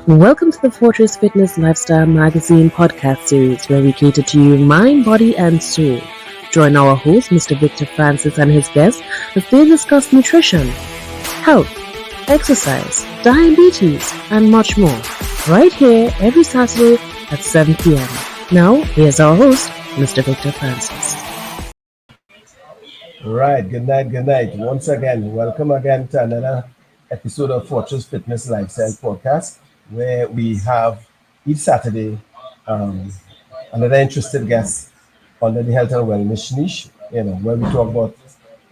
Welcome to the Fortress Fitness Lifestyle Magazine podcast series where we cater to you mind, body, and soul. Join our host, Mr. Victor Francis, and his guests as they discuss nutrition, health, exercise, diabetes, and much more. Right here every Saturday at 7 p.m. Now, here's our host, Mr. Victor Francis. Right, good night, good night. Once again, welcome again to another episode of Fortress Fitness Lifestyle Podcast, where we have each Saturday um, another interested guest under the health and wellness niche, where we talk about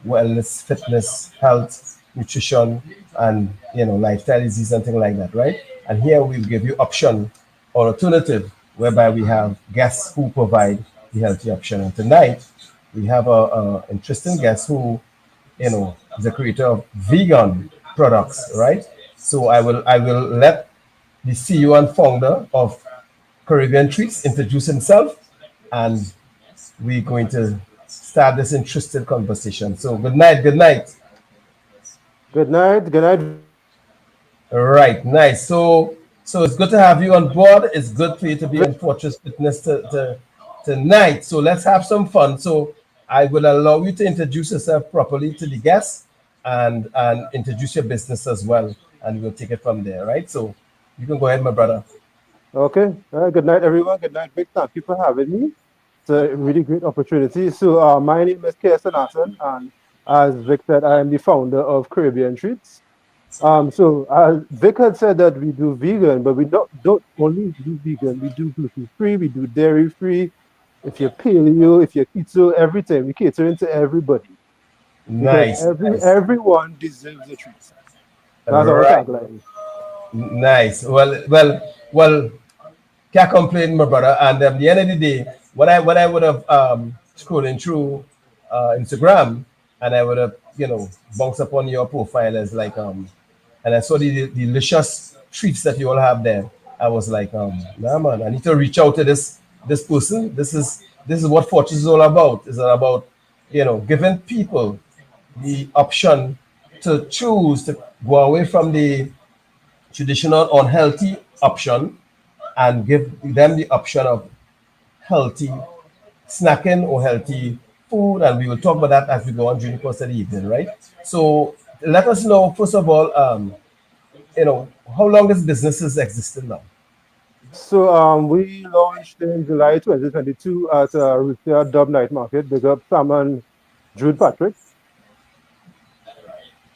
wellness, fitness, health, nutrition, and lifestyle disease and things like that, right? And here we give you option or alternative, whereby we have guests who provide the healthy option. And tonight we have a interesting guest who is a creator of vegan products, right? So I will let the CEO and founder of Caribbean Treats introduce himself, and we're going to start this interesting conversation. So good night, good night. Good night. Good night. All right, nice. So it's good to have you on board. It's good for you to be on Fortress Fitness tonight. So let's have some fun. So I will allow you to introduce yourself properly to the guests and introduce your business as well, and we'll take it from there, right? So you can go ahead, my brother. Okay. Good night, everyone. Good night, Vic. Thank you for having me. It's a really great opportunity. So, my name is Kirsten Atten, and as Vic said, I am the founder of Caribbean Treats. Vic had said that we do vegan, but we don't only do vegan. We do gluten free. We do dairy free. If you're paleo, if you're keto, everything. We cater into everybody because Nice, nice. everyone deserves a treat. All That's our right, tagline. nice. Well. Can't complain, my brother. And at the end of the day, what I would have scrolling through Instagram, and I would have bounced upon your profile as like and I saw the delicious treats that you all have there. I was like, nah, man, I need to reach out to this person. This is what Fortress is all about. It's all about giving people the option to choose to go away from the traditional unhealthy option and give them the option of healthy snacking or healthy food. And we will talk about that as we go on during the course of the evening, right? So let us know, first of all, how long this business is existing now. We launched in July 2022 at Ruthia Dub Night Market. Big up Sam and Jude Patrick.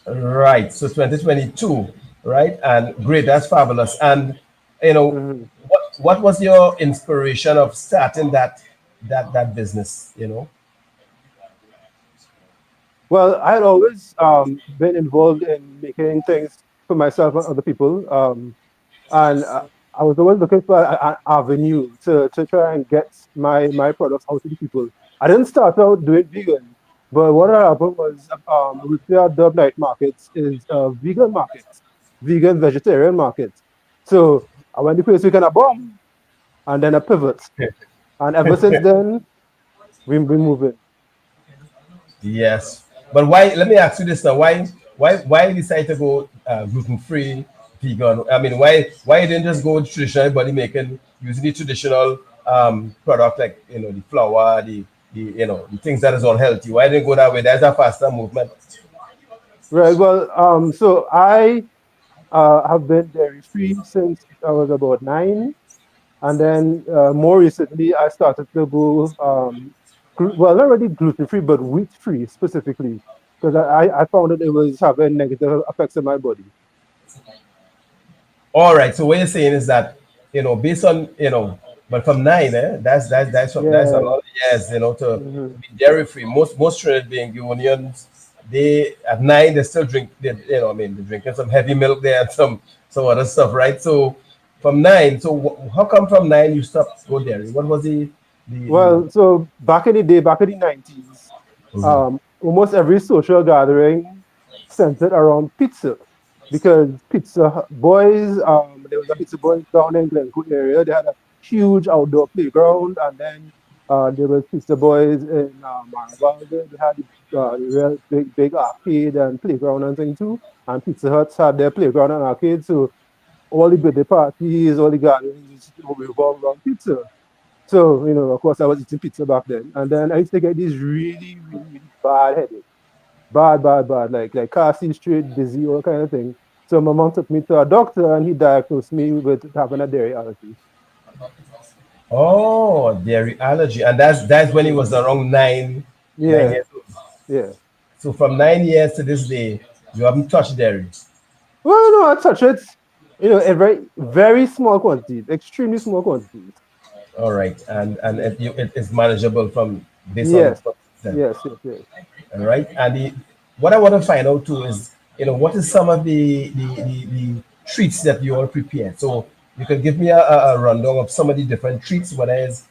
Right. So 2022, right? And great, that's fabulous. And you know, Mhm. what was your inspiration of starting that business? Well, I had always been involved in making things for myself and other people. And I was always looking for an avenue to try and get my products out to the people. I didn't start out doing vegan, but what happened was Ruthia Dub Night Markets is a vegan market, vegan vegetarian market. So I went to place weekend a bomb and then a pivot. And ever since then, we've been moving. Yes, but why? Let me ask you this now: why decide to go gluten free, vegan? I mean, why you didn't just go with traditional body making using the traditional product like the flour, the things that is unhealthy? Why didn't go that way? That's a faster movement. Right. Well, so I have been dairy free since I was about 9. And then more recently, I started to go, well, not really gluten free, but wheat free specifically, because I found that it was having negative effects on my body. All right. So what you're saying is that based on but from 9, that's a Yeah. lot of years, to Hmm. be dairy free. Most Trinidad unions, they at 9 they still drink. I mean, they're drinking some heavy milk there and some other stuff, right? So from 9, so how come from 9 you stopped go dairy? What was the Well, so back in the day, back in the 90s, Mhm. almost every social gathering centered around pizza because Pizza Boys, there was a Pizza Boys down in Glencoe area. They had a huge outdoor playground, and then there was Pizza Boys in Maravalde. They had real big arcade and playground and thing too. And Pizza Huts had their playground and arcade. So all the birthday parties, all the gatherings revolve around pizza. So, of course, I was eating pizza back then. And then I used to get these really, really, really bad headaches. Bad, bad, bad. Like casting straight, dizzy, all kind of thing. So my mom took me to a doctor and he diagnosed me with having a dairy allergy. Oh, dairy allergy, and that's when he was around 9 Yeah, years old. yeah. So from 9 years to this day, you haven't touched dairy. Well, no, I touch it, in very, very small quantities, extremely small quantities. All right, and it is manageable from based on Yes, what you said. yes, yes, yes. All right, and what I want to find out too is, what is some of the treats that you all prepare. So you can give me a rundown of some of the different treats. Whether it's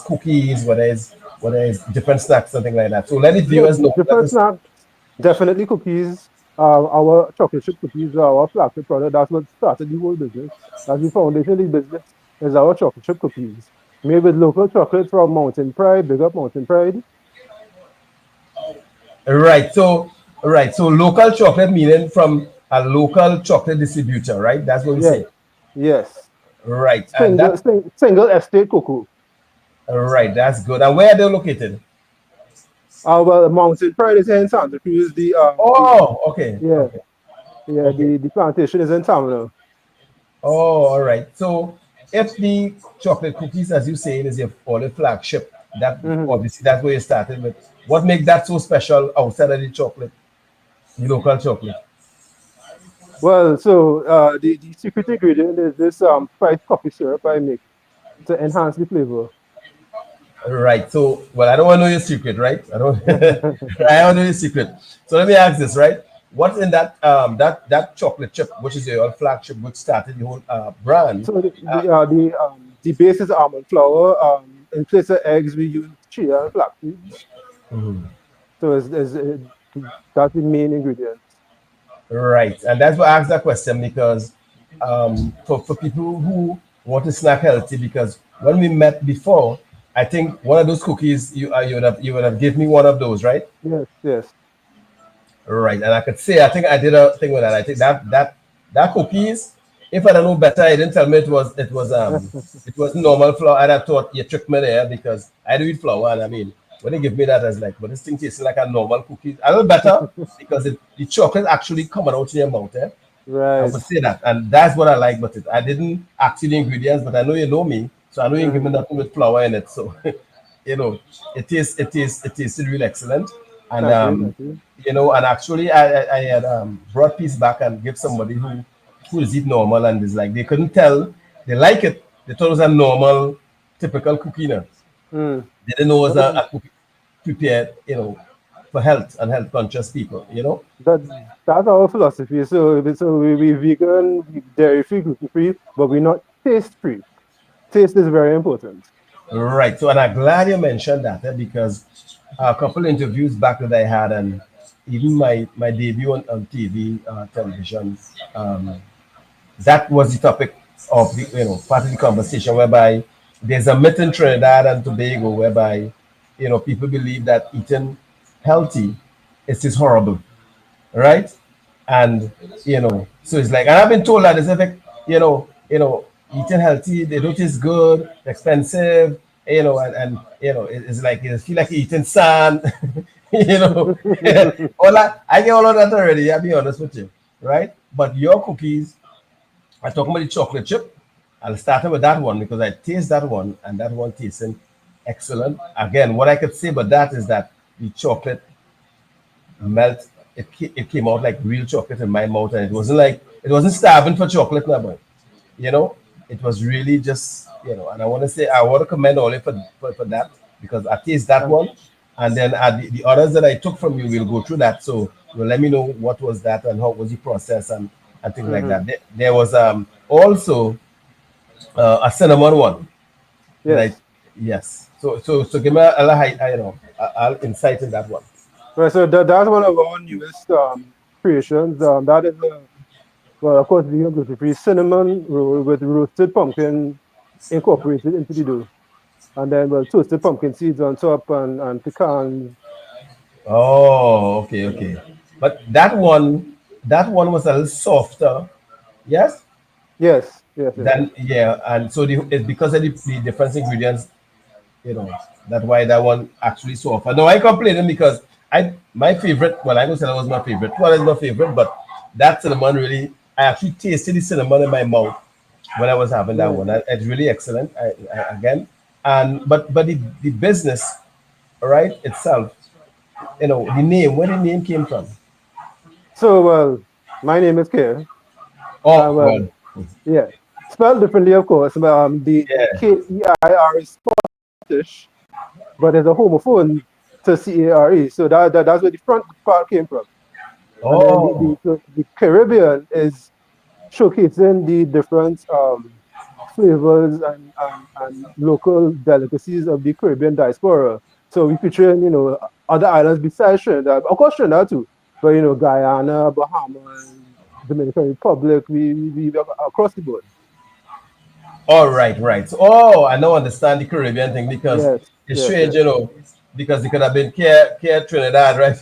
cookies, whether it's different snacks, something like that. So let the Yes, viewers know. Let different us. snacks, definitely cookies. Our chocolate chip cookies are our flagship product. That's what started the whole business. That's the foundation of the business is our chocolate chip cookies. Made with local chocolate from Mountain Pride, big up Mountain Pride. Right. So local chocolate meaning from a local chocolate distributor, right? That's what we Yes, say. yes. Right. And Single, that sing, single estate cocoa. right, that's good. And where are they located? Well, Mountain Pride is here in Santa Cruz. Oh, okay. Yeah, Okay. yeah. Okay. The plantation is in Tamil. Oh, all right. So if the chocolate cookies, as you say, is your only flagship, that Hmm. obviously that's where you started with. What makes that so special outside of the chocolate, the local chocolate? Well, so the secret ingredient is this spiced coffee syrup I make to enhance the flavor. Right. So, well, I don't want to know your secret, right? I don't. I don't know your secret. So let me ask this, right? What's in that chocolate chip, which is your flagship, which started the whole brand? So the Uh, the uh, the um the base is almond flour. In place of eggs, we use chia and flax seeds. So that's the main ingredient. right. And that's why I asked that question because for people who want to snack healthy, because when we met before, I think one of those cookies you would have given me one of those, right? Yes, yes. Right, and I could say I think I did a thing with that. I think that cookies. If I don't know better, I didn't tell me it was normal flour. I'd have thought you tricked me there because I do eat flour, and I mean when they give me that, I was like, but this thing tastes like a normal cookie. A little better because the chocolate actually coming out in your mouth. I Right. would say that, and that's what I like about it. I didn't ask you the ingredients, but I know you know me, so I know you give me Mhm. nothing with flour in it. So you know, it tasted really excellent, and Thank you, thank you. and actually I had brought piece back and give somebody who is eat normal and is like they couldn't tell they like it. They thought it was a normal, typical cookie. Now Mm. they didn't know it was Well, a cookie prepared, for health and health conscious people. that that's our philosophy. So we vegan, we dairy free, gluten free, but we're not taste free. Taste is very important. Right. So, and I'm glad you mentioned that because a couple interviews back that I had, and even my debut on TV, television, um, that was the topic of the part of the conversation, whereby there's a myth in Trinidad and Tobago whereby people believe that eating healthy is horrible, right? And so it's like, and I've been told that it's like, eating healthy, they don't taste good, expensive, it's like you feel like you're eating sand, you know. all that, I get all of that already. I'll be honest with you, right? But your cookies, I talking about the chocolate chip. I'll start with that one because I taste that one, and that one tasting excellent. Again, what I could say about that is that the chocolate melt. It came out like real chocolate in my mouth, and it wasn't starving for chocolate number. You know, it was really just And I want to commend Ole for that because I taste that Thank one, and then the others that I took from you will go through that. So you'll let me know what was that and how was the process and things like hmm. that. There was also a cinnamon one that I Yes. yes. So give me a little insight in that one. Right, so that's one of our newest creations. That is, well, of course, vegan gluten free cinnamon roll with roasted pumpkin incorporated into the dough. And then, well, toasted pumpkin seeds on top and pecans. Oh, okay, okay. But that one was a little softer Yes. Yes, yes, yes, yes. Then yeah, and so it's because of the different ingredients, you know, that's why that one actually so often. No, I complaining because I my favorite. Well, I don't say that was my favorite. Well, it's my favorite, but that cinnamon really, I actually tasted the cinnamon in my mouth when I was having that Right. one. It's really excellent. Again, and but the business, right itself, the name, where the name came from. So, well, my name is Kerr. Oh Well, well, yeah, spelled differently, of course. The yeah. Keir is Scottish, but there's a homophone to Care. So that's where the front part came from. And then Oh, the Caribbean is showcasing the different flavors and local delicacies of the Caribbean diaspora. So we featuring, other islands besides Trinidad, of course Trinidad too, but Guyana, Bahamas, Dominican Republic, we across the board. all right, right. So, oh, I now understand the Caribbean thing because Yes, it's yes, strange, yes. because it could have been Care Trinidad, right?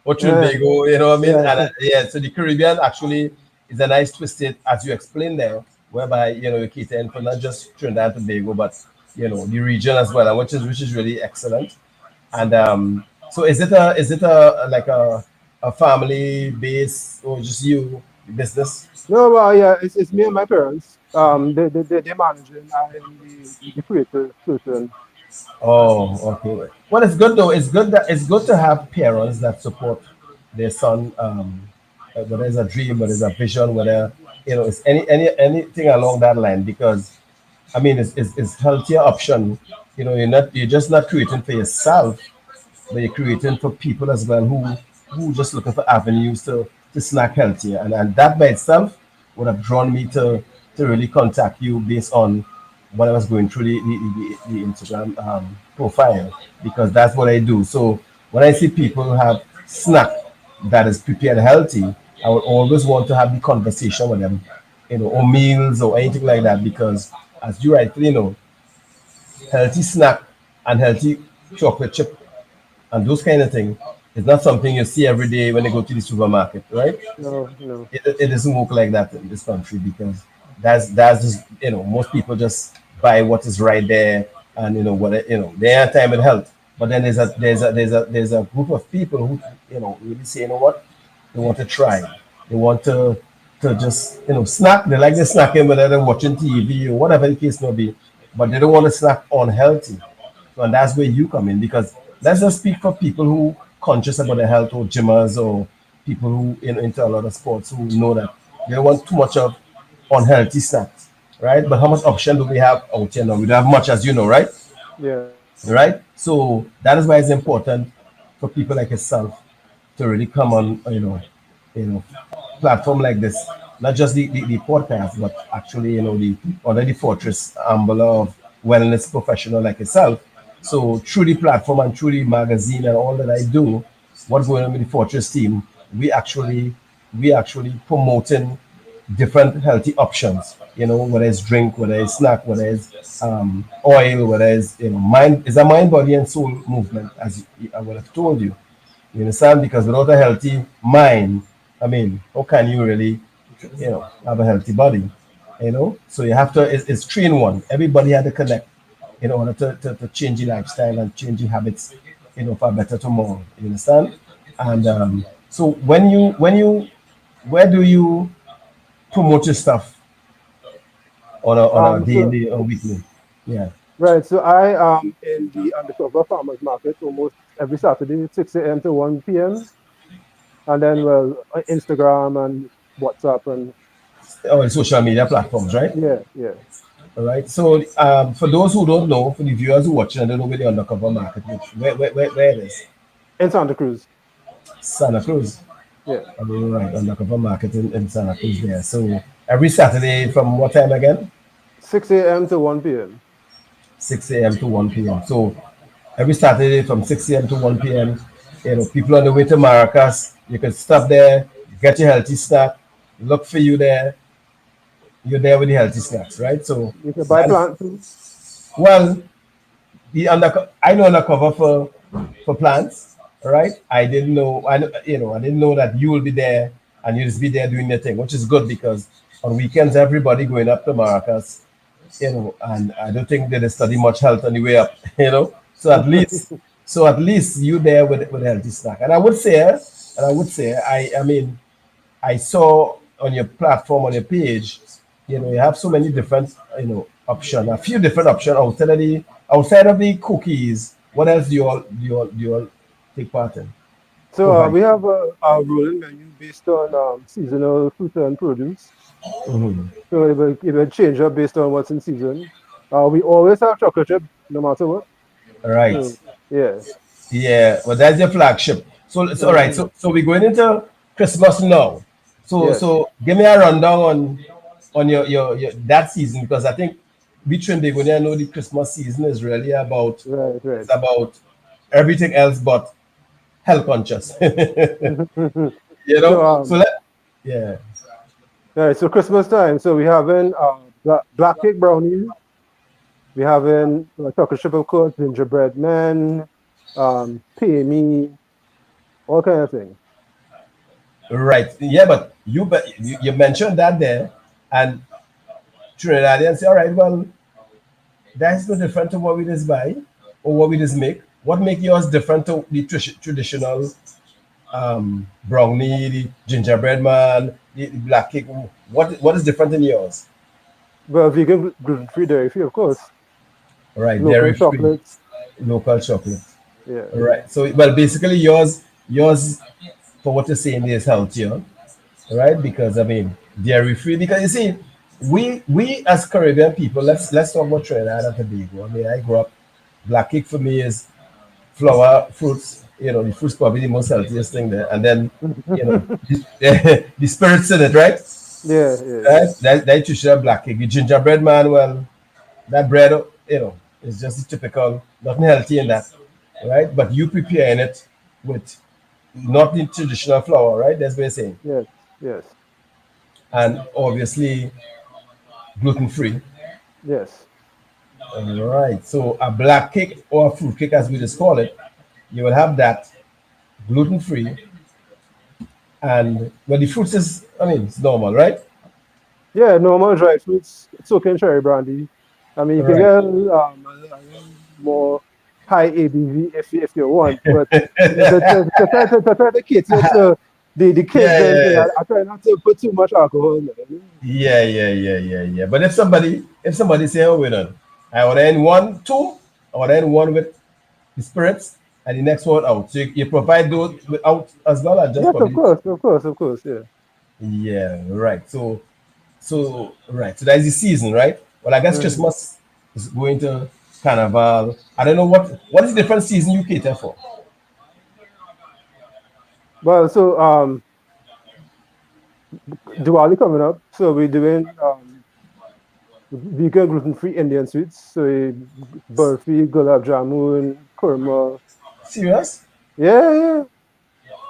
Or Yeah, Trinbago, you know what I mean? yeah, And yeah, so the Caribbean actually is a nice twisted, as you explained there, whereby you're catering for not just Trinidad and Tobago, but the region as well, and which is really excellent. And so is it a like a family base or just you business? no, well, yeah, it's me and my parents. They're managing. I am the creative person. Oh, okay. Well, it's good though. It's good to have parents that support their son. Whether it's a dream, whether it's a vision, whether it's anything along that line. Because I mean, it's healthier option. You're just not creating for yourself, but you're creating for people as well who just looking for avenues to snack healthier, and that by itself would have drawn me to really contact you based on when I was going through the Instagram profile, because that's what I do. So when I see people have snack that is prepared healthy, I would always want to have the conversation with them, or meals or anything like that, because as you rightly know, healthy snack and healthy chocolate chip and those kind of things is not something you see every day when you go to the supermarket, right? No, no. It doesn't work like that in this country, because that's just most people just buy what is right there, and they have time with health. But then there's a group of people who really say, what, they want to try, they want to just snack. They like the snacking whether they're watching TV or whatever the case may be, but they don't want to snack unhealthy. So, and that's where you come in, because let's just speak for people who conscious about their health, or gymmers, or people who into a lot of sports, who know that they don't want too much of unhealthy snacks, right? But how much option do we have out here now? We don't have much, as you know, right? Yeah. Right? So that is why it's important for people like yourself to really come on, you know, platform like this, not just the podcast, but actually, the under the Fortress umbrella of wellness professional like yourself. So through the platform and through the magazine and all that I do, what's going on with the Fortress team, we actually promoting different healthy options. Whether it's drink, whether it's snack, whether it's oil, whether it's mind. It's a mind, body, and soul movement, as I would have told you. You understand? Because without a healthy mind, I mean, how can you really, have a healthy body? So you have to. It's three in one. Everybody had to connect in order to change your lifestyle and change your habits, for a better tomorrow. You understand? And so where do you promote your stuff on a So daily or weekly? Yeah. right. So I am in the undercover farmers market almost every Saturday, 6 a.m. to 1 p.m. And then, well, Instagram and WhatsApp and Or social media platforms, right? yeah, yeah. All right. So, for those who don't know, for the viewers who watching and don't know where the undercover market is, where it is? In Santa Cruz. Santa Cruz. Yeah. All right, undercover market in Santa Cruz there. So every Saturday from what time again? 6 a.m. to 1 p.m. 6 a.m. to 1 p.m. So every Saturday from 6 a.m. to 1 p.m. People on the way to Maracas, you can stop there, get your healthy snack, look for you there. You're there with the healthy snacks, right? So You can buy that's plant too. well, I know undercover for plants, right? I didn't know that you will be there and you'll just be there doing your thing, which is good, because on weekends, everybody going up to Maracas, and I don't think they study much health on the way up, So at least you there with a healthy snack. And I would say, I mean, I saw on your platform, on your page, you have so many different, option, a few different options outside of the cookies. What else do you all take part in? So Provide. we have a rolling menu based on seasonal fruit and produce. Mhm. So it will change up based on what's in season. We always have chocolate chip, no matter what. Right. So yeah. Yeah. Well, that's your flagship. So all right. Hmm. So we're going into Christmas now. Yes. So give me a rundown on your that season, because I think we Trinidad, I know the Christmas season is really about Right. it's Right. about everything else but health conscious. So So yeah. right. So Christmas time. So we having black cake brownies. We having chocolate chip, of course, gingerbread man, pay me, all kind of things. Right. Yeah, but you mentioned that there, and Trinidadians say, all right, well, that's no different to what we just buy or what we just make. What make yours different to the traditional brownie, the gingerbread man, the black cake? What is different in yours? Well, vegan, gluten free, dairy free, of course. Right, Local dairy free, chocolates. local chocolate. Yeah. Right. So well, basically yours for what you're saying is healthier, right? Because I mean dairy free. Because you see, we as Caribbean people, let's talk about Trinidad and Tobago. I mean, I grew up. Black cake for me is flour, fruits. The fruits probably the most healthiest thing there, and then the spirits in it, right? Yeah, yeah, yeah. That you should have black cake. The gingerbread man, well, that bread, is just the typical, nothing healthy in that, right? But you preparing it with not the traditional flour, right? That's what you're saying, Yes, yes, and obviously gluten free. yes. All right. So a black cake or a fruit cake, as we just call it, you will have that gluten free, and well, the fruits is, I mean, it's normal, right? Yeah, normal dry fruits, soaking cherry brandy. I mean, you can Right. get a little more high ABV if you want, but to try to cater to the Yeah, kids and thing, yeah, I try not to put too much alcohol in it. yeah. But if somebody say, oh, wait on, I order in one, two, I order in one with the spirits, and the next one out. So you provide those without as well as just Yes, of probably. course, of course, of course, yeah. Yeah, right. So that's the season, right? Well, I guess Mhm. Christmas is going to Carnival. I don't know what is the different season you cater for. Well, so Diwali coming up, so we're doing vegan gluten-free Indian sweets. So burfi, gulab jamun, kurma. Serious? Yeah, yeah.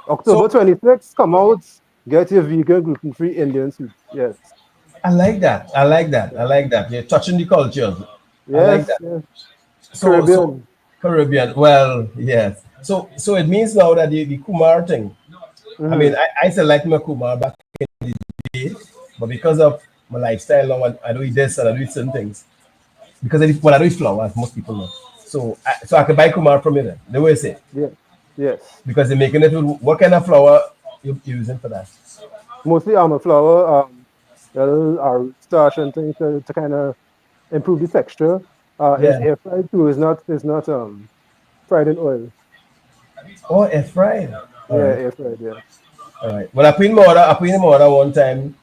October So 26th, come out, get your vegan gluten-free Indian sweets. Yes, I like that. I like that. I like that. You're touching the cultures. I like yes, that. yes. So Caribbean. Caribbean. Well, yes. So it means now that the Kumar thing. I mean, Hmm. I used to like my Kumar back in the day, but because of my lifestyle now, I do eat this and I do eat certain things. Because I do eat flour, as most people know. So I can buy Kumar from you then. The way I say, Yes, yes. because they're making it with what kind of flour you using for that? Mostly almond flour, a little starch and things to kind of improve the texture. It's Yeah. air fried too. It's not fried in oil. Oh, air fried. All Yeah, right. air fried. Yeah. All right. Well, I put in my order one time.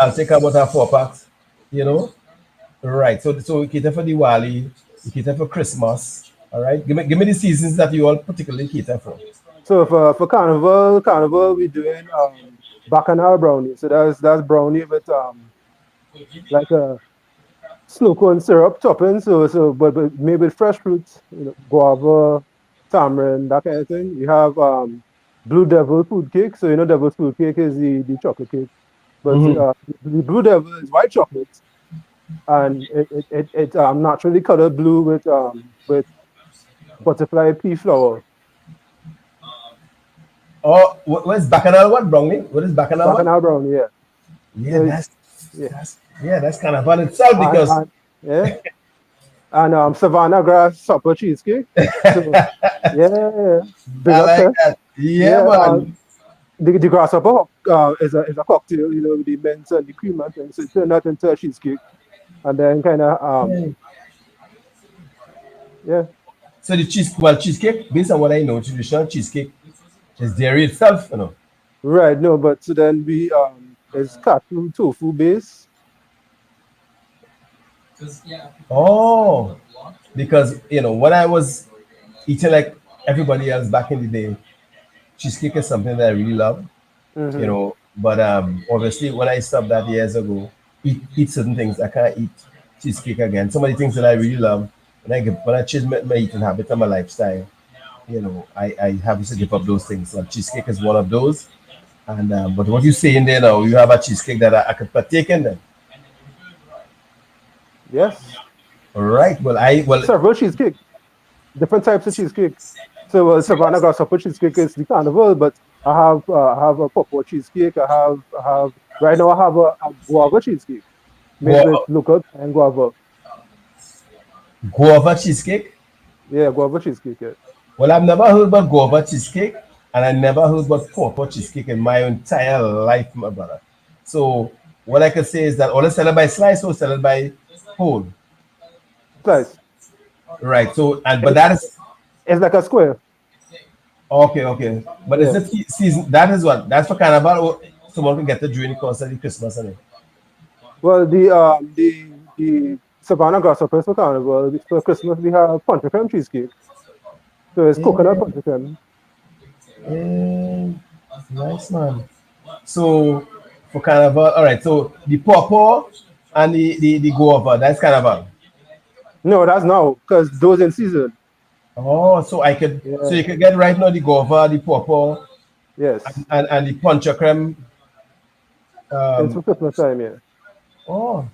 I'll take about a 4 packs. You know. Right. So we cater for Diwali. We cater for Christmas. All right. Give me the seasons that you all particularly cater for. So for carnival we're doing bacchanal brownie. So that's brownie with like a snow cone syrup topping. But made with fresh fruits, guava, tamarind, that kind of thing. We have Blue Devil food cake. So Devil's food cake is the chocolate cake, but Hmm. the Blue Devil is white chocolate, and it naturally colored blue with butterfly pea flower. Oh, what's bacchanal? What brownie? What is bacchanal? What? Bacchanal brownie, yeah. Yeah, So that's Yeah, That's kind of fun itself because and yeah, and Savannah Grass supper cheesecake. So yeah, big I up like there. that. Yeah, Yeah, man. the grasshopper is a cocktail, with the mint and the cream and things. So turn that into a cheesecake, and then kind of Okay. yeah, So the cheesecake, based on what I know, traditional cheesecake is dairy itself, you know. right. No, but so then we is katsu tofu base. Oh, because when I was eating like everybody else back in the day, cheesecake is something that I really love. Mm-hmm. But obviously when I stopped that years ago, eat certain things, I can't eat cheesecake again. Some of the things that I really love when I change my eating habit and my lifestyle, I have to give up those things. So cheesecake is one of those. And but what you saying there now, you have a cheesecake that I could partake in then. Yes, All right. several cheesecake, different types of cheesecake. So Savannah grasshopper cheesecake is the carnival, but I have a purple cheesecake. I have right now I have a guava cheesecake made with Gu- local and guava. guava cheesecake. Yeah, guava cheesecake. Yeah. Well, I've never heard about guava cheesecake, and I never heard about pawpaw cheesecake in my entire life, my brother. So what I could say is that or sell it by slice or sell it by whole. Slice. Right. So but It, that is it's like a square. okay, okay. But is Yeah. it season? That is what that's for carnival. Or someone can get it during the course of the Christmas, and Well, the Savannah grasshopper is for carnival. For Christmas we have punch creme cheesecake. So it's coconut punch creme. eh, nice man. So for carnival, all right. So the pawpaw and the guava, that's carnival. No, that's now because those in season. Oh, so Yeah. you could get right now the guava, the pawpaw, Yes. and the puncha creme. It's Um, for Christmas time. Yeah. oh,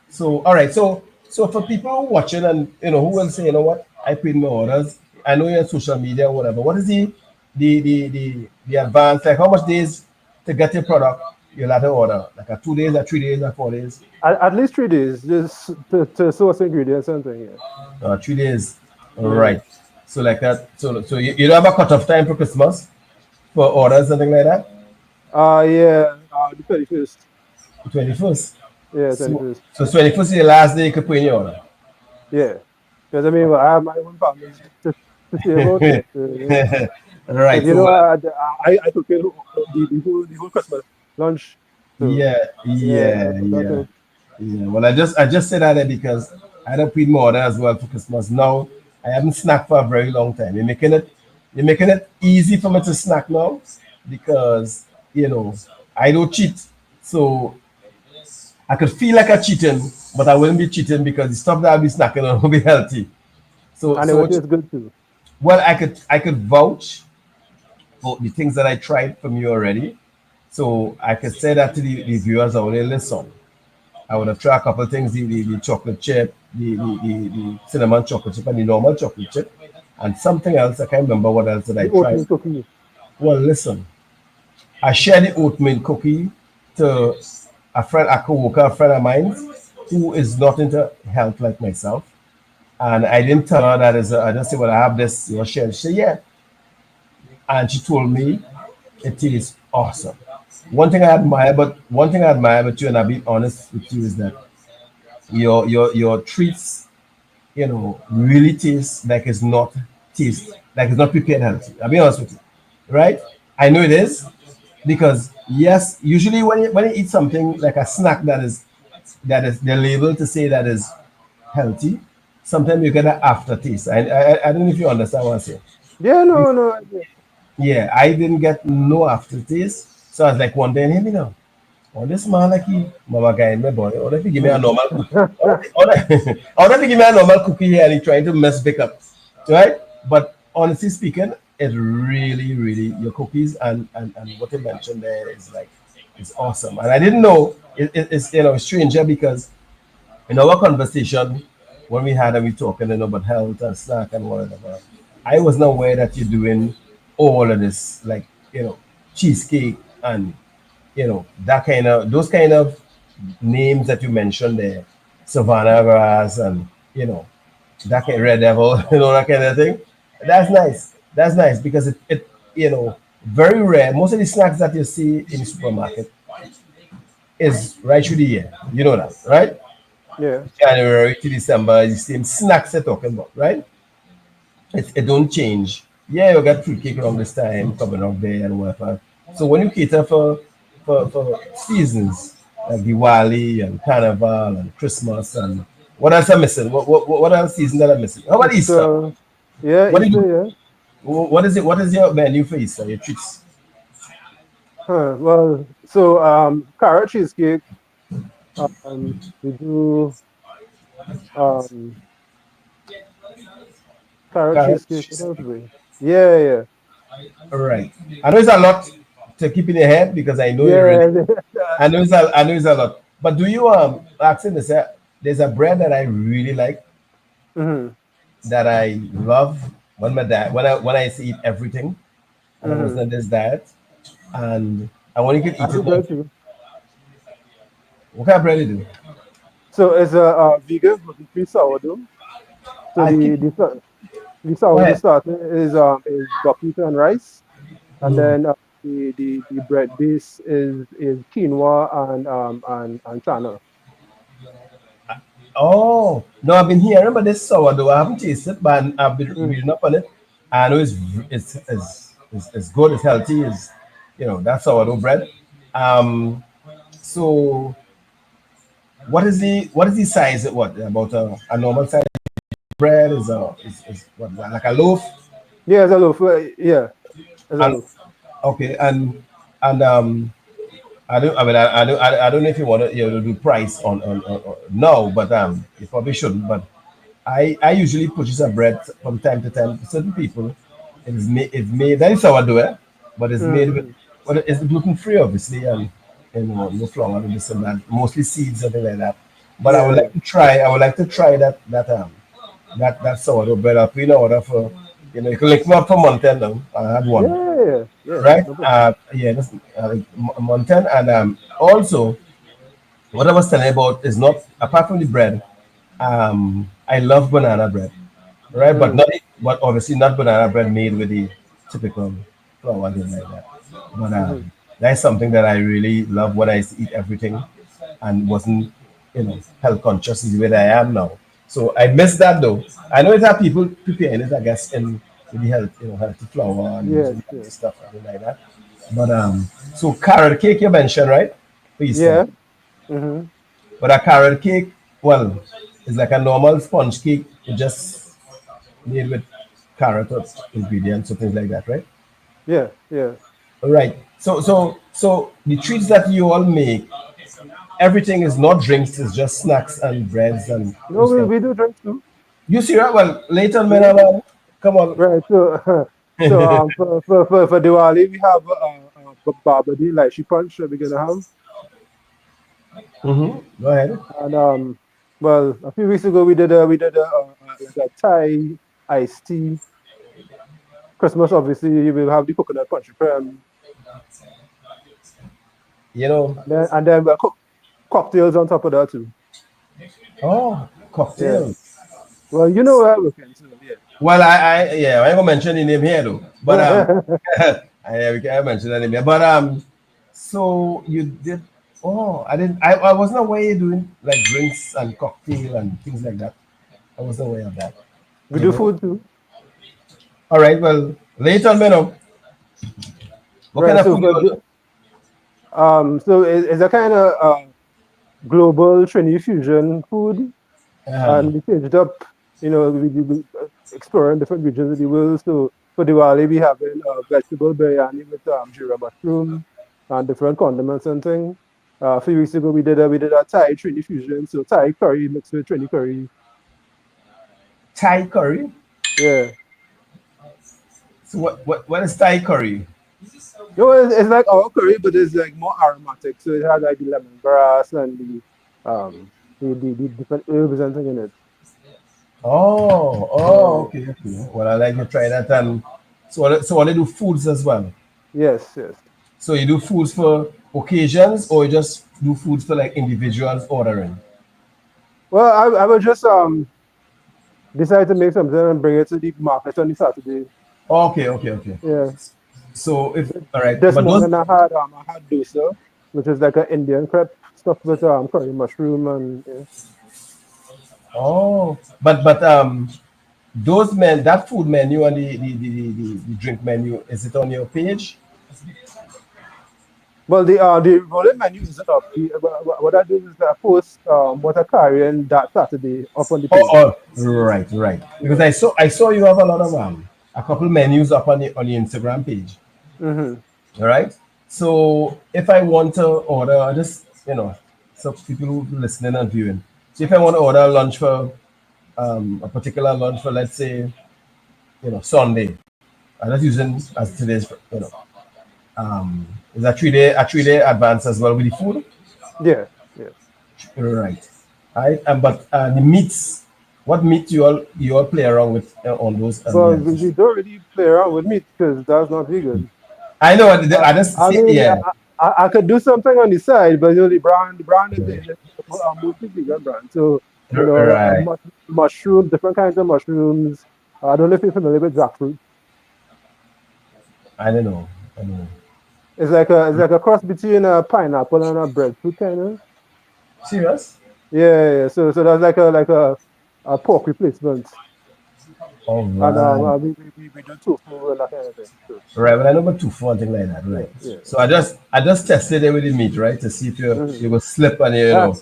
so all right. So for people watching and who will say, what, I paid my orders. I know you're on social media or whatever. What is the advance, like how much days to get your product, your latter order? Like a 2 days, or 3 days, or 4 days? At least 3 days just to source ingredients and thing. Yeah. 3 days. All Mm. right. So like that. So you don't have a cutoff time for Christmas for orders, something like that. Yeah. The 21st. 21st. Yeah, So 21st. so 21st is the last day you could put in your order. Yeah. Because I mean, well, I have my own family to see about. Yeah. Because Right. So I took care of the whole Christmas lunch. So yeah, yeah, I yeah, put that yeah, out. yeah. Well, I just said that because I don't put more order as well for Christmas. Now I haven't snacked for a very long time. You're making it easy for me to snack now because I don't cheat. So I could feel like I'm cheating, but I wouldn't be cheating because the stuff that I'll be snacking on will be healthy. So And it so will what taste good too. well, I could vouch for the things that I tried from you already. So I could say that to the viewers out there, listen, I would have tried a couple of things, the chocolate chip, the cinnamon chocolate chip and the normal chocolate chip. And something else, I can't remember what else did I The try. oatmeal cookie. Well, listen, I shared the oatmeal cookie to a coworker, a friend of mine, who is not into health like myself. And I didn't tell her that I just said, well, I have this, share. She said, yeah. And she told me it is awesome. One thing I admire about you, and I'll be honest with you, is that your treats, really taste like it's not prepared healthy. I'll be honest with you, right? I know it is because yes, usually when you eat something like a snack that is they're labeled to say that is healthy, sometimes you get an aftertaste. I don't know if you understand what I'm saying. Yeah, no. Yeah. Yeah, I didn't get no aftertaste. So I was like wondering, hey, oh, this man like he, mama guy in my body. Or if he give me a Mm. normal cookie. Or if he give me a normal cookie here and he trying to mess back up. Right? But honestly speaking, it really, really, your cookies and what you mentioned there is like, it's awesome. And I didn't know, it's, stranger because in our conversation, when we had and we talking about health and snack and whatever, I was not aware that you're doing all of this, like cheesecake and that kind of those kind of names that you mentioned there, Savannah grass and that kind red devil, that kind of thing. That's nice. That's nice because it very rare. Most of the snacks that you see in the supermarket is right through the year. You know that, right? Yeah. January to December, the same snacks they're talking about, right? It don't change. Yeah, you got fruitcake around this time, coming up there and whatever. So when you cater for seasons like Diwali and Carnival and Christmas and what else I'm missing? What else season that I'm missing? How about Easter? Easter. Yeah, What do you Easter. do? Yeah. What is it? What is your menu for Easter? Your treats? Huh. Well, so carrot cheesecake. We do um carrot Carrot cheesecake. What cheese. else we? Yeah, yeah, All right. I know it's a lot to keep in your head because I know you really. yeah. I know it's a lot. But do you asking this? There's a bread that I really like Mm-hmm. that I love when I used to eat everything and I was Mm-hmm. on this diet and I only could I eat do it. bread too. What kind of bread do you do? So it's a vegan gluten-free sourdough. So I keep the go sourdough ahead. starter is buckwheat and rice, and Mm. then the bread base is quinoa and chana. Oh no, I've been hearing about this sourdough. I haven't tasted, but I've been Mm. reading up on it. I know it's good, it's healthy, it's that sourdough bread. Um, so what is the size? What about a normal size bread is what like a loaf? Yeah, it's a loaf. Yeah, it's a And loaf. okay, and I don't know if you want to do price on no, but you probably shouldn't. But I usually purchase a bread from time to time for certain people. It's made that is sourdough, but it's made with Mm-hmm. well it's gluten free obviously and no flour and this and that, mostly seeds and things like that. But Yeah, yeah. I would like to try that sourdough bread. I'll put in order for you can link me up for Mountain now. I had Yeah, one. yeah, yeah. Yeah, Right? no problem. Yeah, that's Mountain, and also what I was telling you about is not apart from the bread. I love banana bread, right? But Mm. but obviously not banana bread made with the typical flour and things like that. But Mm-hmm. that's something that I really love when I used to eat everything and wasn't health conscious the way that I am now. So I miss that though. I know it have people preparing it, I guess, in with the healthy flour and Yes, using healthy yes. stuff and things like that. But so carrot cake you mentioned, right? For Easter. Yeah. Mm-hmm. But a carrot cake, well, it's like a normal sponge cake, just made with carrot or ingredients or things like that, right? Yeah, yeah. Right. So the treats that you all make, everything is not drinks, it's just snacks and breads and No, those kind of. we do drinks too. You see, right? Well, later, man, Yeah. come on. Right. So for Diwali we have Babadi lychee punch that we're gonna have, Go ahead. and well a few weeks ago we did like a Thai iced tea. Christmas obviously you will have the coconut punch cream, You know, and then we'll cook cocktails on top of that too. oh, Yeah. cocktails. Well, you know where we're looking, so Well, I ain't gonna mention the name here though, but yeah. we can't mention the name here. But so you did. Oh, I didn't. I wasn't aware you're doing like drinks and cocktail and things like that. I wasn't aware of that. We do food too. All right. Well, later on, what kind Right. of So food you all do? so it's a kind of global Trini fusion food, Uh, and we changed it up. We exploring different regions of the world. So for Diwali, we having vegetable biryani with jira mushroom and different condiments and things. A few weeks ago, we did a Thai Trini fusion. So Thai curry mixed with Trini curry. Thai curry. Yeah. So what is Thai curry? It's like our curry, but it's like more aromatic. So it has like the lemongrass and the different herbs and things in it. Yeah. Okay, okay. Well, I like to try that. And so, so what they do foods as well. Yes, yes. So you do foods for occasions, or you just do foods for like individuals ordering? Well, I would just decide to make something and bring it to the market on the Saturday. Okay, okay, okay. Yeah. So if all right, This but those morning I had dosa, which is like an Indian crepe stuffed with curry mushroom and yeah. oh, but those men that food menu and the drink menu, is it on your page? Well, the rolling menu isn't up. What I do is I post what I carry in that Saturday up on the Oh, page. oh, right, right. Because Yeah. I saw you have a lot of a couple menus up on the Instagram page. Mm-hmm. All right. So if I want to order, I just so people who listening and viewing. So if I want to order a lunch for a particular lunch for, let's say, Sunday, I'm just using as today's is a 3 day advance as well with the food. Yeah. Yeah. Right. Right. But the meats, what meat you all play around with on those Well, we meals? don't really play around with meat because that's not vegan. I know. I just I see. mean, Yeah. I could do something on the side, but the brand is a mostly vegan brand. So, Right. mushroom, different kinds of mushrooms. I don't know if you're familiar with jackfruit. I don't know. I don't know. It's like a cross between a pineapple and a breadfruit kind of. Serious? Yeah. So that's a pork replacement, All and right. we do tofu and that kind of thing. So, Right, but I know about two for something like that, yeah, right? yeah. So I just tested it with the meat, right, to see if you Mhm. will slip and you're not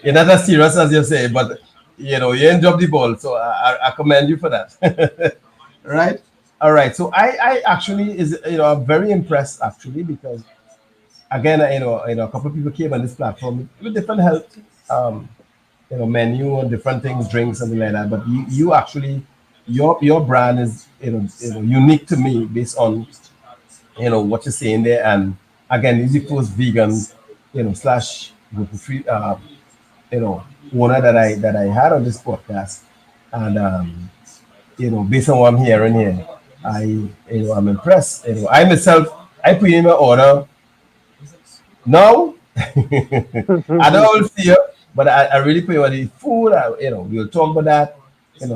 you're not as serious as you say, but you ain't drop the ball, so I commend you for that, right? All right, so I actually I'm very impressed actually because again a couple of people came on this platform with different health menu and different things, drinks, something like that. But you actually your brand is unique to me based on what you're saying there. And again, is the first vegan slash gluten free you know owner that I had on this podcast. And based on what I'm hearing here, I'm impressed. I myself I put in my order now. I don't see it, but I really put in the food. We'll talk about that.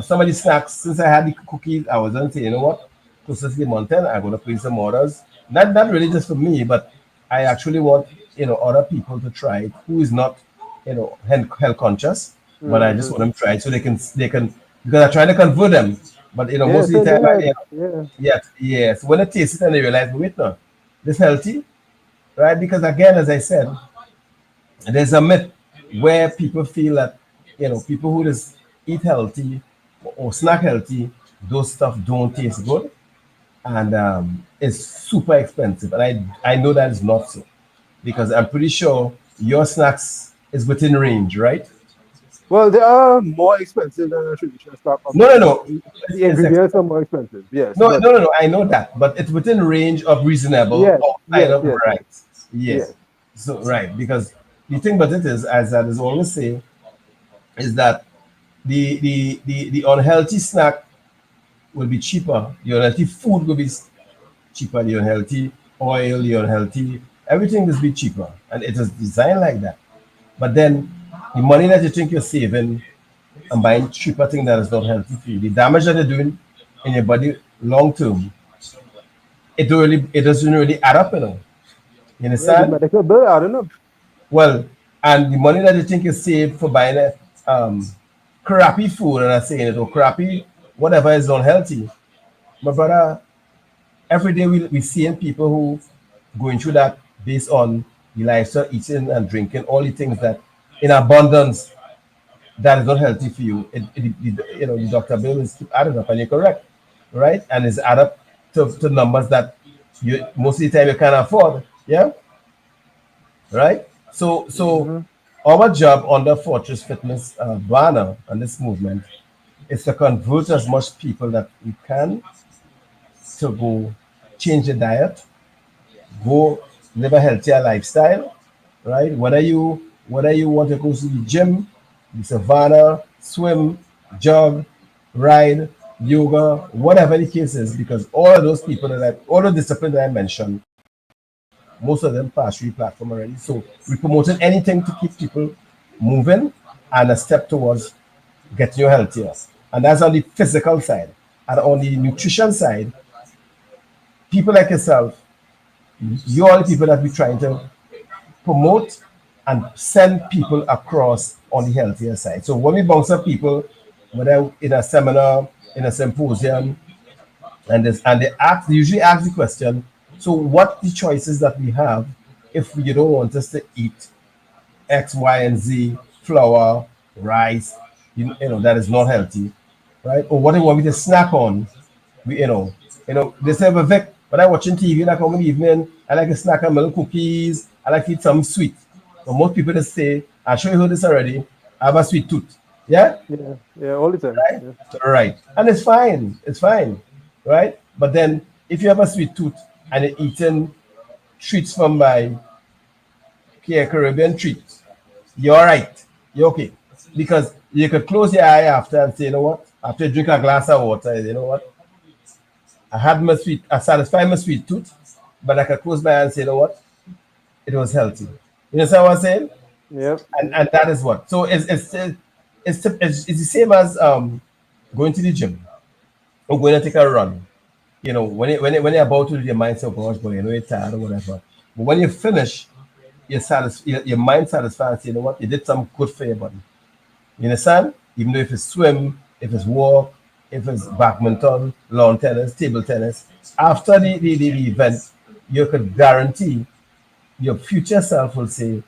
Some of the snacks, since I had the cookies, I was going to say, you know what, closer to the mountain, I'm going to put in some orders. Not really just for me, but I actually want, other people to try it who is not, health conscious, but I just Mhm. want them to try it so they can, because I try to convert them. But, Yeah, most of so the they time, like yeah. yeah. So when they taste it and they realize, wait, no, this healthy, right? Because again, as I said, there's a myth where people feel that people who just eat healthy or snack healthy, those stuff don't taste good, and it's super expensive. And I know that is not so because I'm pretty sure your snacks is within range, right? Well, they are more expensive than a traditional stock No, no, market. no. The It's ingredients are more expensive, yes, no, but no, no, no. I know that, but it's within range of reasonable yes, outside yes, of yes, yes, right. Yes. yes. So right, because the thing about it is, as I always say, is that the unhealthy snack will be cheaper. The unhealthy food will be cheaper. The unhealthy oil, the unhealthy everything will be cheaper, and it is designed like that. But then the money that you think you're saving and buying cheaper thing that is not healthy for you, the damage that you're doing in your body long term, it doesn't really add up, You Yeah, the understand? medical bill, I don't know. Well, and the money that you think you save for buying a crappy food, and I'm saying it, or crappy whatever is unhealthy, my brother, every day we seeing people who going through that based on the lifestyle, eating and drinking, all the things that in abundance that is not healthy for you. The doctor bill is keep adding up, and you're correct, right? And it's add up to numbers that you most of the time you can't afford. Yeah, right. So Hmm. our job under Fortress Fitness banner and this movement is to convert as much people that we can to go change the diet, go live a healthier lifestyle, right? Whether you want to go to the gym, the savannah, swim, jog, ride, yoga, whatever the case is, because all of those people all the disciplines that I mentioned, most of them pass through the platform already. So we promoted anything to keep people moving and a step towards getting you healthier. And that's on the physical side. And on the nutrition side, people like yourself, you are the people that we're trying to promote and send people across on the healthier side. So when we bounce up people, whether in a seminar, in a symposium, they usually ask the question, so what the choices that we have if you don't want us to eat X, Y, and Z, flour, rice, that is not healthy, right? Or what do you want me to snack on? They say, but Vic, when I'm watching TV, like on the evening, I like to snack on milk cookies, I like to eat some sweet. But most people just say, I'm sure you heard this already, I have a sweet tooth. Yeah? Yeah, all the time. Right? Yeah. Right. And it's fine. Right? But then if you have a sweet tooth and you're eating treats from my Caribbean treats, you're all right. You're okay. Because you could close your eye after and say, you know what? After you drink a glass of water, you know what? I satisfied my sweet tooth, but I could close my eye and say, you know what? It was healthy. You understand what I'm saying? Yep. And that is what. So it's the same as going to the gym or going to take a run. When you're about to do your mind so gosh, boy, you're tired or whatever. But when you finish, your mind satisfied and say, you know what, you did some good for your body. You understand? Even though if it's swim, if it's walk, if it's badminton, lawn tennis, table tennis, after the event, you could guarantee your future self will say,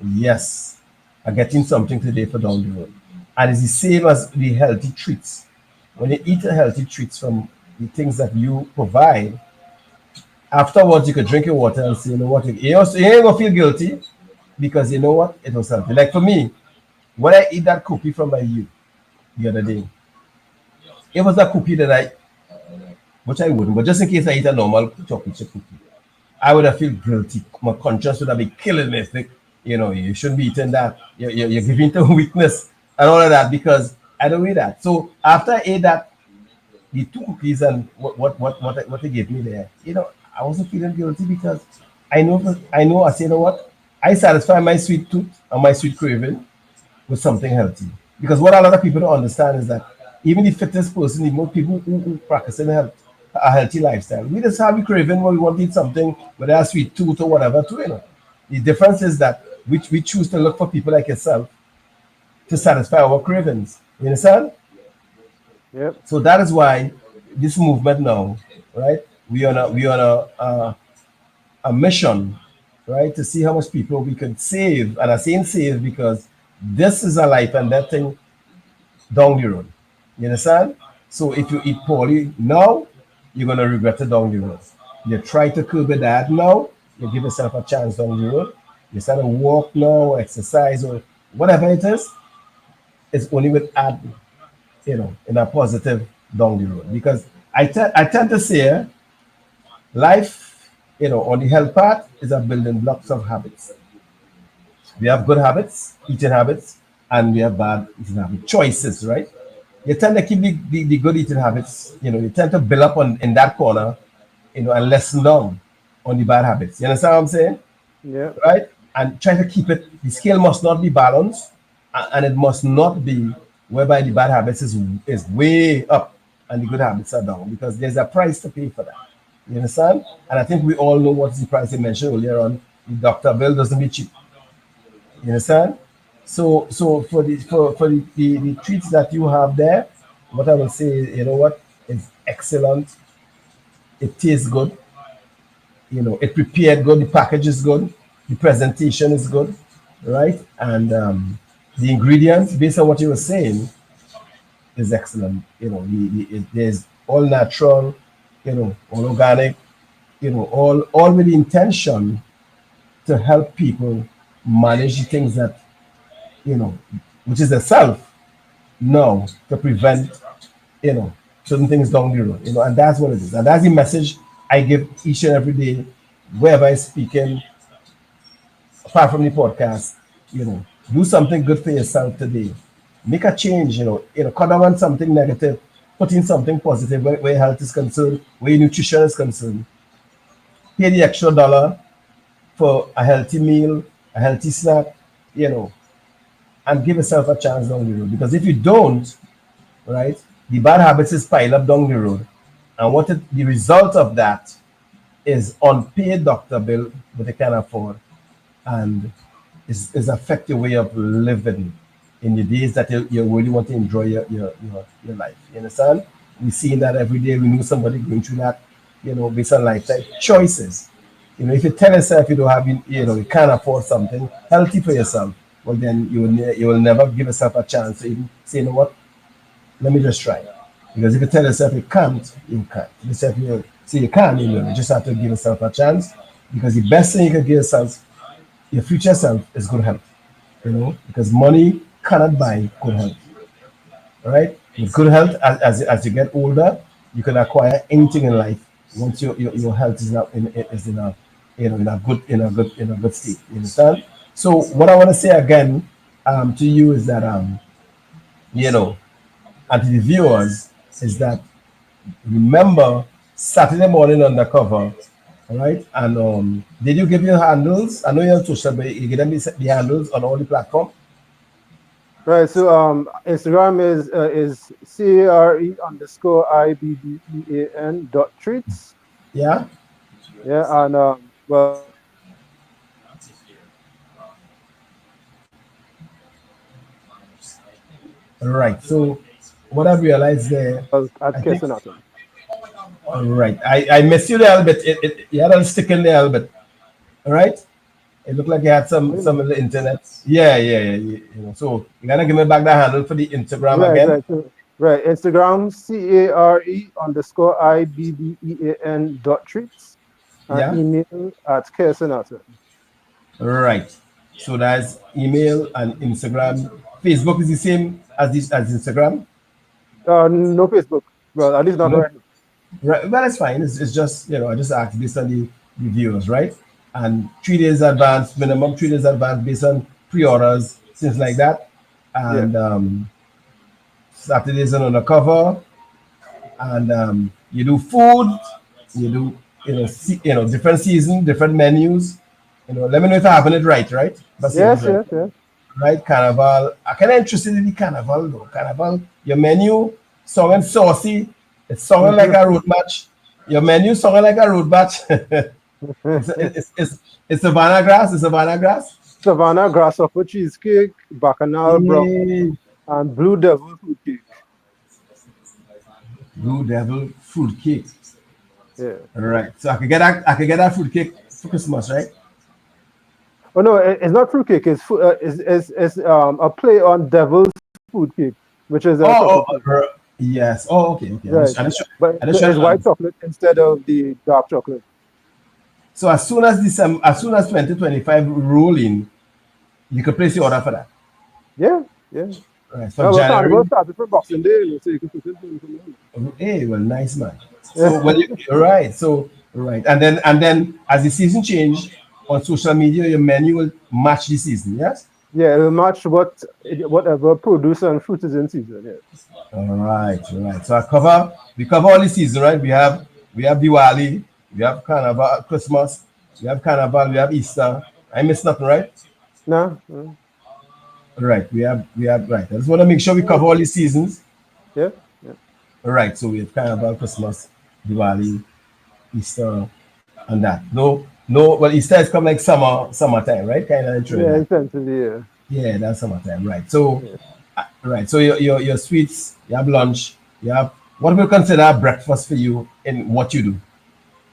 yes, I'm getting something today for down the road. And it's the same as the healthy treats. When you eat a healthy treats from the things that you provide, afterwards you could drink your water and say, you know what, you ain't gonna feel guilty because you know what, it was healthy. Like for me, when I eat that cookie from my youth the other day, it was a cookie which I wouldn't, but just in case I eat a normal chocolate chip cookie, I would have feel guilty. My conscience would have been killing me. Like, you shouldn't be eating that. You're giving to weakness and all of that because I don't eat that. So after I ate that, the two cookies and what they gave me there, I wasn't feeling guilty because I say, you know what? I satisfy my sweet tooth and my sweet craving with something healthy. Because what a lot of people don't understand is that even the fittest person, the most people who practice a healthy lifestyle, we just have a craving when we want to eat something, whether a sweet tooth or whatever, too. The difference is that we choose to look for people like yourself to satisfy our cravings. You understand? Yep. So that is why this movement now, right? We on a mission, right, to see how much people we can save. And I'm saying save because this is a life and that thing down the road. You understand? So if you eat poorly now, you're gonna regret it down the road. You try to curb your diet now, you give yourself a chance down the road. You start to walk now, exercise, or whatever it is, it's only with add, in a positive down the road. Because I tend to say life, on the health part is a building blocks of habits. We have good habits, eating habits, and we have bad eating habits. Choices, right? You tend to keep the good eating habits, you tend to build up in that corner, and lessen down on the bad habits. You understand what I'm saying? Yeah. Right? And try to keep it, the scale must not be balanced, and it must not be whereby the bad habits is way up and the good habits are down because there's a price to pay for that. You understand? And I think we all know what's the price you mentioned earlier on. The doctor bill doesn't be cheap. You understand? So for the treats that you have there, what I will say is, you know what, it's excellent. It tastes good. It prepared good. The package is good. The presentation is good, right? And the ingredients, based on what you were saying, is excellent. There's all natural, all organic, all with the intention to help people manage the things that, which is the self now to prevent, certain things down the road, and that's what it is. And that's the message I give each and every day, wherever I'm speaking, apart from the podcast, do something good for yourself today. Make a change, cut down on something negative, put in something positive where health is concerned, where nutrition is concerned. Pay the extra dollar, for a healthy meal, a healthy snack, you know, and give yourself a chance down the road. Because if you don't, right, the bad habits is pile up down the road. And the result of that is unpaid doctor bill that they can afford, and is affect your way of living in the days that you really want to enjoy your life. You understand? We see that every day. We know somebody going through that, based on lifestyle choices. If you tell yourself you don't have, you can't afford something healthy for yourself, well, then you will never give yourself a chance to even say, you know what, let me just try. Because if you tell yourself you can't, you can't. If you say you can, you just have to give yourself a chance. Because the best thing you can give yourself, your future self, is good health. Because money cannot buy good health. All right? With good health, as you get older, you can acquire anything in life once your health is in a in a good state. You understand? So what I want to say again, to you is that you know and to the viewers, is that, remember, Saturday morning undercover. All right. And did you give your handles? I know you're on social, but you give them the handles on all the platform. Right. So Instagram is CARE_IBBEAN dot treats. Yeah. Yeah, and well, All right. So what I've realized there, at I think. Kesanaton. All right. I missed you there a little bit. You had a stick in there a little bit. All right. It looked like you had some of the internet. Yeah, yeah, yeah. So you gotta give me back the handle for the Instagram Right, again. right, so, right. Instagram CARE_IBBEAN dot treats, and Yeah. email at Kesanaton. Right. So that's email and Instagram. Facebook is the same as Instagram. No Facebook. Well, at least not No. right now. Right. Well, that's fine. It's just, I just asked based on the viewers, right? And 3 days advance, minimum 3 days advance based on pre-orders, things like that. Yeah. And Saturdays on the cover. And you do food, you do, different season, different menus. Let me know if I having it right? If I saying it Yes, right. yes, yes. Right? Carnival. I'm kind of interested in the carnival though. Carnival, your menu, song and saucy. It's songing like a road match. Your menu songing like a road match. It's Savannah grass. It's Savannah grass. Savannah grasshopper cheesecake, bacchanal brownie, Yay. and blue devil food cake. Blue Devil fruit cake. Yeah. All right. So I could get that fruit cake for Christmas, right? Oh no, it's not fruit cake. It's a play on devil's food cake, which is a Oh, chocolate cake. yes. Oh, okay, okay. Right. But I just trying it's to white understand. chocolate instead of the dark chocolate. So as soon as 2025 roll in, you can place your order for that. Yeah, yeah. Right. For Well, Carnival January. started from Boxing Day, so you can put it in. Hey, well, nice man. Yeah, So right. So right, and then as the season change on social media, your menu will match the season. Yes. yeah, it'll match whatever produce and fruit is in season. Yeah. All right. All right. So we cover all the season, right? We have Diwali, we have Carnival, Christmas, we have Carnival, we have Easter. I miss nothing, right? No, no. Right. We have right. I just want to make sure we cover all the seasons. Yeah, yeah, All right. So we have Carnival, Christmas, Diwali, Easter, and that. No, no. Well, Easter is come like summertime, right? Kind of intro yeah. that. Essentially, yeah, Yeah, that's summertime, right? So, yeah. right. So your sweets, you have lunch, you have what we consider breakfast for you in what you do.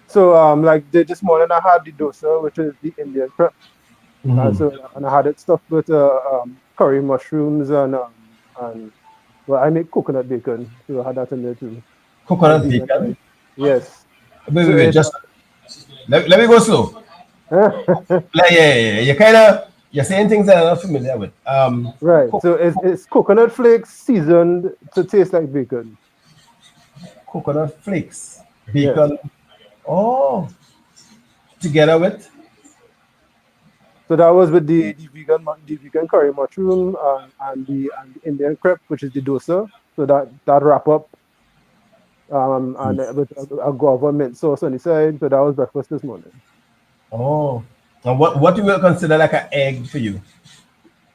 So like this morning I had the dosa, which is the Indian prep. Hmm. And I had it stuffed with curry mushrooms and well, I make coconut bacon, so I had that in there too. The Coconut vegan bacon. type. Yes. Wait, So wait, wait. it's Just let me go slow. Like, yeah, yeah, yeah. You're saying things that I'm not familiar with. right. Co- So it's coconut flakes seasoned to taste like bacon. coconut flakes, Yes. bacon. Oh, together with. So that was with the vegan curry mushroom and the Indian crepe, which is the dosa. So that wrap up and with a guava mint sauce on the side. So that was breakfast this morning. Oh, And what do you consider like an egg for you?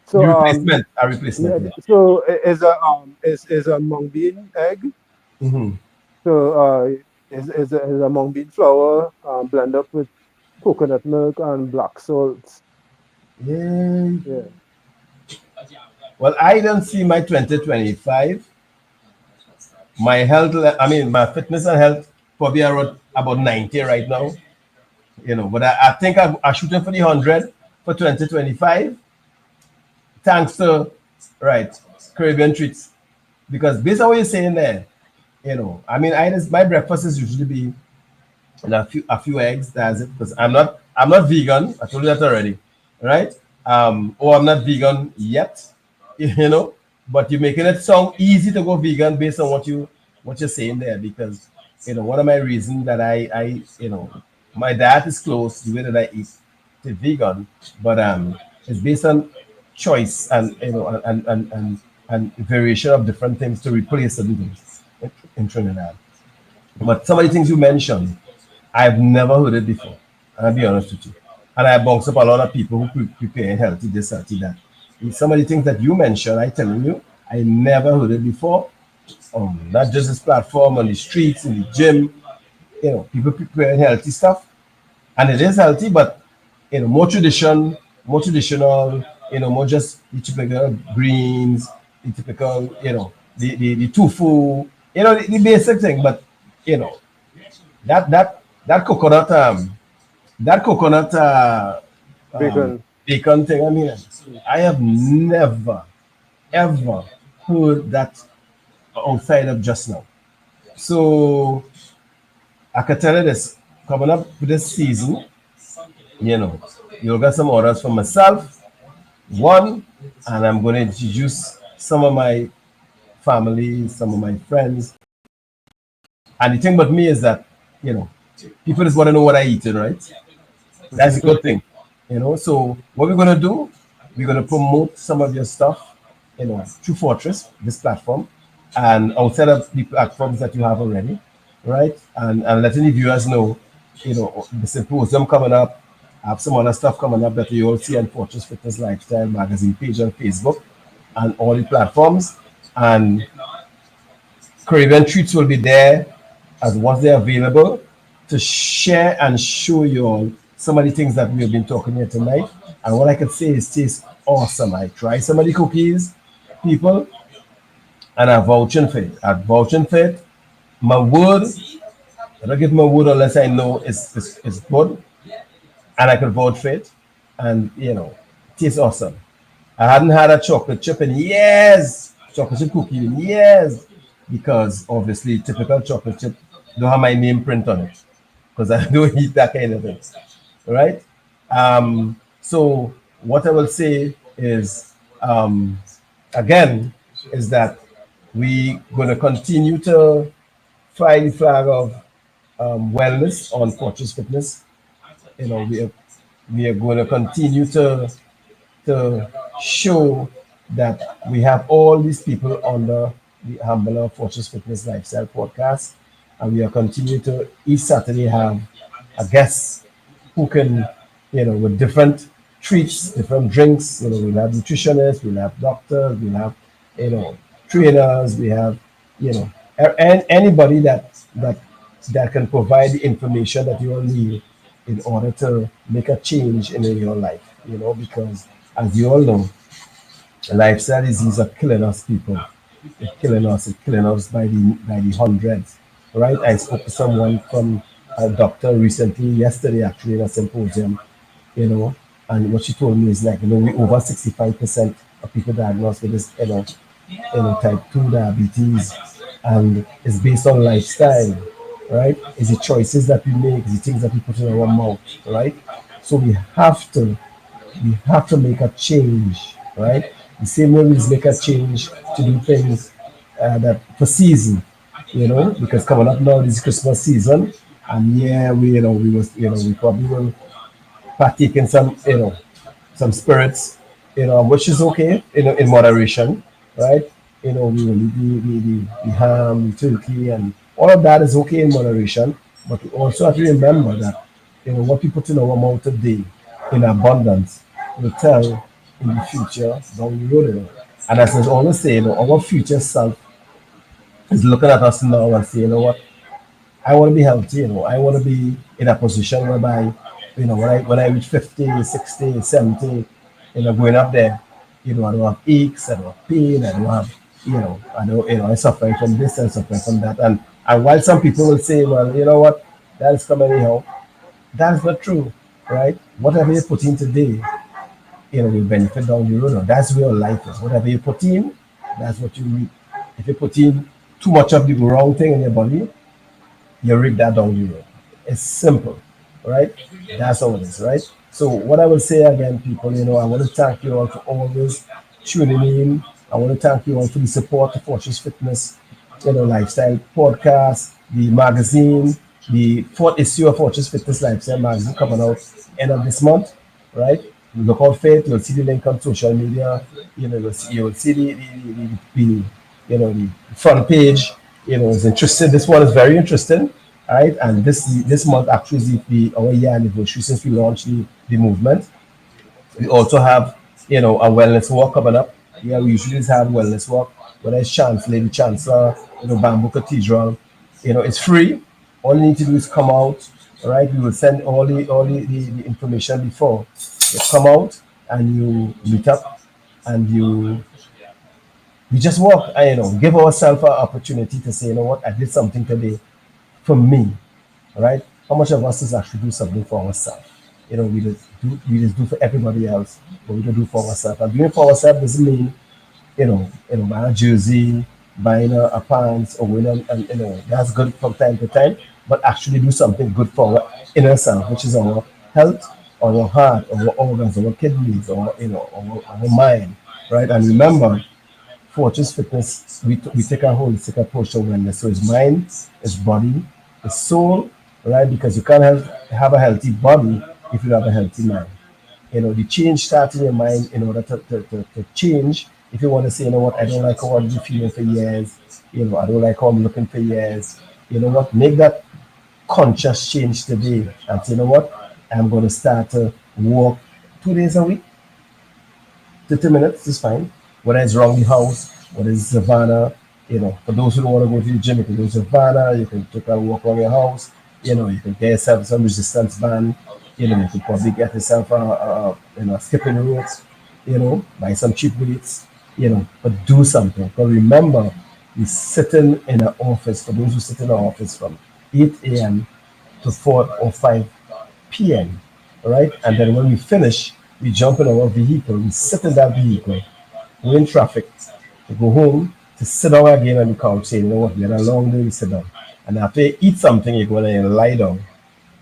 So A replacement, yeah, yeah. so is a mung bean egg. Mm-hmm. So is a mung bean flour blend up with coconut milk and black salt. Yeah. Yeah. Well, I don't see my 2025. My I mean, my fitness and health probably around about 90 right now. But I think I'm shooting for the 100 for 2025. Thanks to, right, Caribbean treats. Because based on what you're saying there, I mean, my breakfast is usually be a few eggs. That's it. Because I'm not vegan. I told you that already, right? Or I'm not vegan yet, you know. But you're making it sound easy to go vegan based on what you're saying there. Because one of my reasons that my diet is close the way that I eat to vegan, but it's based on choice and and variation of different things to replace certain things in Trinidad. But some of the things you mentioned, I've never heard it before. I'll be honest with you. And I bounce up a lot of people who prepare healthy this, healthy that. Some of the things that you mentioned, I telling you, I never heard it before. Not just this platform, on the streets, in the gym. People preparing healthy stuff, and it is healthy, but more traditional. More just the typical greens, the typical, the tofu. The basic thing, but you know that that that coconut um, Bacon. bacon thing. I mean, I have never ever heard that outside of just now. So I can tell you this: coming up with this season, you know, you'll get some orders from myself, one, and I'm going to introduce some of my family, some of my friends. And the thing about me is that, you know, people just want to know what I eat, right? That's a good thing. So what we're gonna do, we're gonna promote some of your stuff, through Fortress, this platform, and outside of the platforms that you have already, right? And letting the viewers know, the symposium coming up. I have some other stuff coming up that you all see on Fortress Fitness Lifestyle magazine page on Facebook and all the platforms. And Caribbean Treats will be there as once they're available to share and show you all some of the things that we've been talking here tonight. And what I can say is tastes awesome. I try some of the cookies, people, and I'm vouching for it. I'm vouching for it. My word, I don't give my word unless I know it's good and I can vouch for it. And it tastes awesome. I hadn't had a chocolate chip in years, chocolate chip cookie in years, because obviously typical chocolate chip don't have my name print on it because I don't eat that kind of thing, right? So what I will say is, again, is that we going to continue to fly the flag of wellness on Fortress Fitness. We are going to continue to show that we have all these people under the Humble Fortress Fitness Lifestyle podcast, and we are continuing to each Saturday have a guest who can, with different treats, different drinks. We'll have nutritionists, we'll have doctors, we'll have, you know, trainers, we have, and anybody that can provide the information that you will need in order to make a change in your life. Because as you all know, lifestyle diseases are killing us, people. It's killing us by the hundreds, right? I spoke to someone from a doctor recently, yesterday actually, in a symposium, you know, and what she told me is like, we over 65% of people diagnosed with this, type 2 diabetes, and it's based on lifestyle, right? It's the choices that we make, the things that we put in our mouth, right? So we have to make a change, right? The same way we make a change to do things that for season, because coming up now is Christmas season, and yeah, we probably will partake in some spirits, which is okay, in moderation, right? We will eat the ham, the turkey, and all of that is okay in moderation. But we also have to remember that, what we put in our mouth today in abundance will tell in the future down the road. You know. And as I always say, you know, our future self is looking at us now and saying, you know what, I want to be healthy, you know, I want to be in a position whereby, you know, when I reach 50, 60, 70, you know, going up there, you know, I don't have aches, I don't have pain, I don't have, I'm suffering from this and suffering from that. And while some people will say, well, you know what, that's coming anyhow, that's not true, right? Whatever you put in today, you know, will benefit down the road. No, that's where life is. Whatever you put in, that's what you reap. If you put in too much of the wrong thing in your body, you reap that down the road. It's simple, right? That's all it is, right? So what I will say again, people, you know, I want to thank you all for always tuning in. I want to thank you all for the support of Fortress Fitness, you know, lifestyle podcast, the magazine, the fourth issue of Fortress Fitness Lifestyle magazine coming out end of this month, right? Look out for it. You'll see the link on social media. You know, you'll see the front page. You know, it's interesting. This one is very interesting, right? And this month actually is our year anniversary since we launched the movement. We also have, you know, a wellness walk coming up. Yeah, we usually just have wellness walk. Whether it's Chancellor, the Chancellor, you know, Bamboo Cathedral, you know, it's free. All you need to do is come out, all right? We will send all the information before. You come out and you meet up and you just walk and, you know, give ourselves an opportunity to say, you know what, I did something today for me, right? How much of us is actually do something for ourselves? You know, we just do for everybody else, but we don't do for ourselves. And doing for ourselves doesn't mean, buying a jersey, buying a pants, or and you know, that's good from time to time, but actually do something good for our inner self, which is our health, our heart, our organs, our kidneys, or our mind, right? And remember, Fortress Fitness, we take a holistic approach to wellness. So it's mind, it's body, it's soul, right? Because you can't have a healthy body if you have a healthy mind. You know, the change starts in your mind in order to change. If you want to say, you know what, I don't like how I've been feeling for years, you know, I don't like how I'm looking for years, you know what, make that conscious change today and say, you know what, I'm going to start to walk 2 days a week, 30 minutes is fine. Whether it's around the house, whether it's Savannah, you know, for those who don't want to go to the gym, you can go to Savannah, you can take a walk around your house, you know, you can get yourself some resistance band, you know, you can probably get yourself skipping ropes, you know, buy some cheap weights, you know, but do something. But remember, you're sitting in an office, for those who sit in an office from 8 a.m. to 4 or 5 p.m., right? And then when we finish, we jump in our vehicle, we sit in that vehicle, we're in traffic, we go home to sit down again on the couch, say, you know what, we had a long day, we sit down. And after you eat something, you go and you lie down.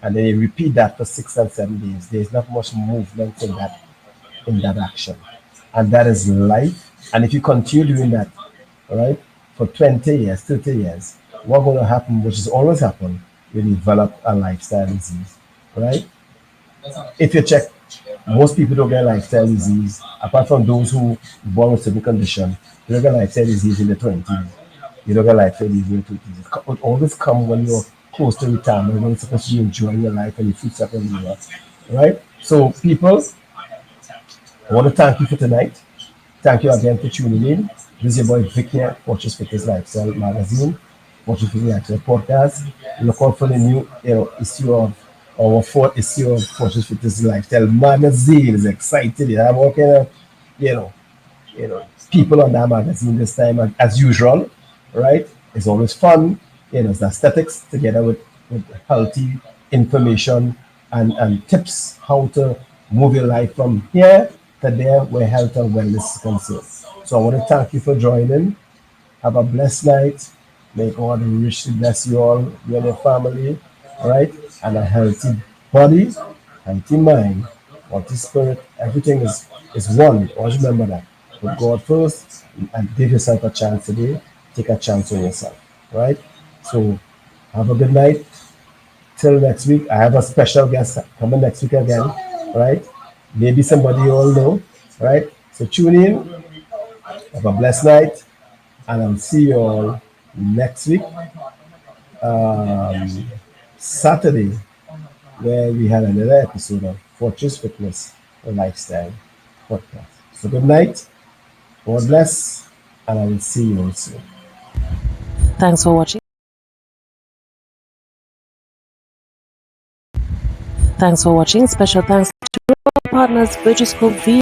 And then you repeat that for 6 and 7 days. There's not much movement in that action. And that is life. And if you continue doing that, all right, for 20 years, 30 years, what's going to happen, which has always happened, you develop a lifestyle disease, right? If you check, most people don't get lifestyle disease, apart from those who born with certain condition, you don't get lifestyle disease in the 20s. You don't get lifestyle disease in the 20s. It always come when you're close to retirement, when you're supposed to be enjoying your life and your future and you are, right? So people, I want to thank you for tonight. Thank you again for tuning in. This is your boy Vic here, Fortress Fitness Lifestyle Magazine, Fortress Fitness Lifestyle Podcast. Look out for the new issue of our fourth issue of Fortress Fitness Lifestyle Magazine. Is excited. I'm working, you know, people on that magazine this time, as usual, right? It's always fun, it's aesthetics together with healthy information and tips how to move your life from here to there where health and wellness is concerned. So I want to thank you for joining. Have a blessed night. May God richly bless you all, you and your family, all right? And a healthy body, healthy mind, healthy spirit. Everything is one. Always remember that. Put God first and give yourself a chance today. Take a chance on yourself, right? So have a good night. Till next week. I have a special guest coming next week again, right? Maybe somebody you all know, right? So tune in. Have a blessed night, and I'll see you all next week, um, Saturday, where we had another episode of Fortress Fitness Lifestyle Podcast. So good night, God bless, and I will see you all soon. Thanks for watching. Thanks for watching. Special thanks to our partners, Virtus Corp V